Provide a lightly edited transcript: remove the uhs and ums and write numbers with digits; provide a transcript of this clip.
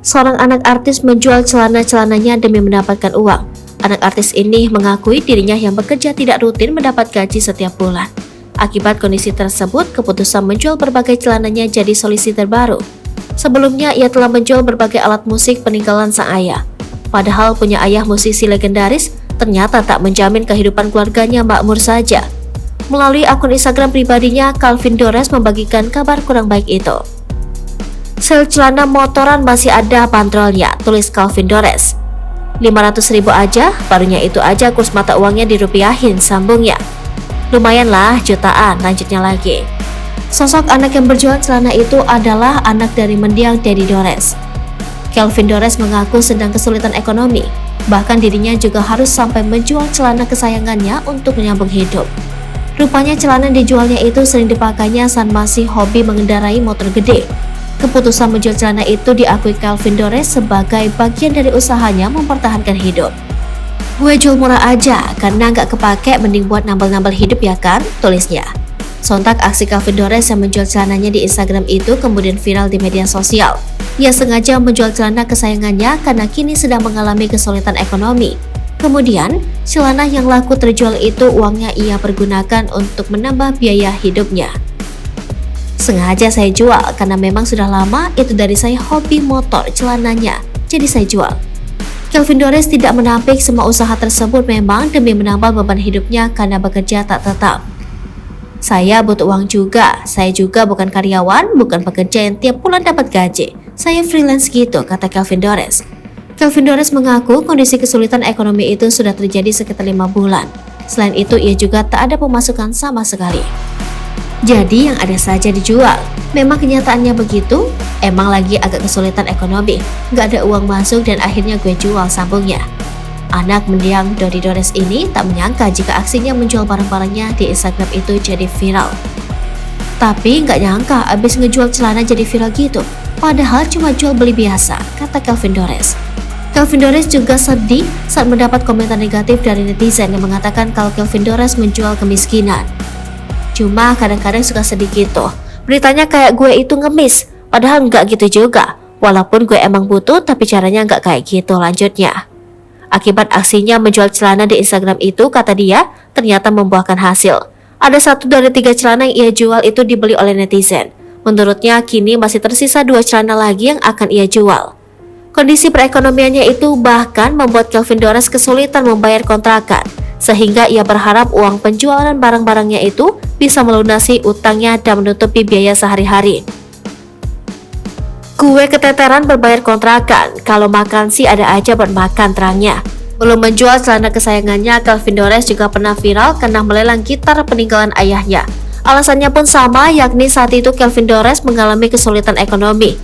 Seorang anak artis menjual celana-celananya demi mendapatkan uang. Anak artis ini mengakui dirinya yang bekerja tidak rutin mendapat gaji setiap bulan. Akibat kondisi tersebut, keputusan menjual berbagai celananya jadi solusi terbaru. Sebelumnya, ia telah menjual berbagai alat musik peninggalan sang ayah. Padahal punya ayah musisi legendaris, ternyata tak menjamin kehidupan keluarganya makmur saja. Melalui akun Instagram pribadinya, Calvin Dores membagikan kabar kurang baik itu. Sel celana motoran masih ada bandrolnya, tulis Calvin Dores. 500.000 aja, barunya itu aja kurs mata uangnya dirupiahin, sambungnya. Lumayanlah jutaan, lanjutnya lagi. Sosok anak yang berjualan celana itu adalah anak dari mendiang Dedi Dores. Calvin Dores mengaku sedang kesulitan ekonomi, bahkan dirinya juga harus sampai menjual celana kesayangannya untuk menyambung hidup. Rupanya celana dijualnya itu sering dipakainya saat masih hobi mengendarai motor gede. Keputusan menjual celana itu diakui Calvin Dores sebagai bagian dari usahanya mempertahankan hidup. Gue jual murah aja, karena nggak kepake mending buat nambal-nambal hidup ya kan, tulisnya. Sontak aksi Calvin Dores yang menjual celananya di Instagram itu kemudian viral di media sosial. Ia sengaja menjual celana kesayangannya karena kini sedang mengalami kesulitan ekonomi. Kemudian, celana yang laku terjual itu uangnya ia pergunakan untuk menambah biaya hidupnya. Sengaja saya jual karena memang sudah lama itu dari saya hobi motor celananya, jadi saya jual. Calvin Dores tidak menampik semua usaha tersebut memang demi menambah beban hidupnya karena bekerja tak tetap. Saya butuh uang juga, saya juga bukan karyawan, bukan pekerja yang tiap bulan dapat gaji. Saya freelance gitu, kata Calvin Dores. Calvin Dores mengaku kondisi kesulitan ekonomi itu sudah terjadi sekitar 5 bulan. Selain itu, ia juga tak ada pemasukan sama sekali. Jadi yang ada saja dijual. Memang kenyataannya begitu, emang lagi agak kesulitan ekonomi, gak ada uang masuk dan akhirnya gue jual, sambungnya. Anak mendiang Dedi Dores ini tak menyangka jika aksinya menjual barang-barangnya di Instagram itu jadi viral. Tapi gak nyangka abis ngejual celana jadi viral gitu, padahal cuma jual beli biasa, kata Calvin Dores. Calvin Dores juga sedih saat mendapat komentar negatif dari netizen yang mengatakan kalau Calvin Dores menjual kemiskinan. Cuma kadang-kadang suka sedih gitu. Beritanya kayak gue itu ngemis, padahal nggak gitu juga. Walaupun gue emang butuh, tapi caranya nggak kayak gitu, lanjutnya. Akibat aksinya menjual celana di Instagram itu, kata dia, ternyata membuahkan hasil. Ada 1 dari 3 celana yang ia jual itu dibeli oleh netizen. Menurutnya, kini masih tersisa 2 celana lagi yang akan ia jual. Kondisi perekonomiannya itu bahkan membuat Calvin Dores kesulitan membayar kontrakan, sehingga ia berharap uang penjualan barang-barangnya itu bisa melunasi utangnya dan menutupi biaya sehari-hari. Gue keteteran berbayar kontrakan, kalau makan sih ada aja buat makan, terangnya. Belum menjual celana kesayangannya, Calvin Dores juga pernah viral karena melelang gitar peninggalan ayahnya. Alasannya pun sama, yakni saat itu Calvin Dores mengalami kesulitan ekonomi.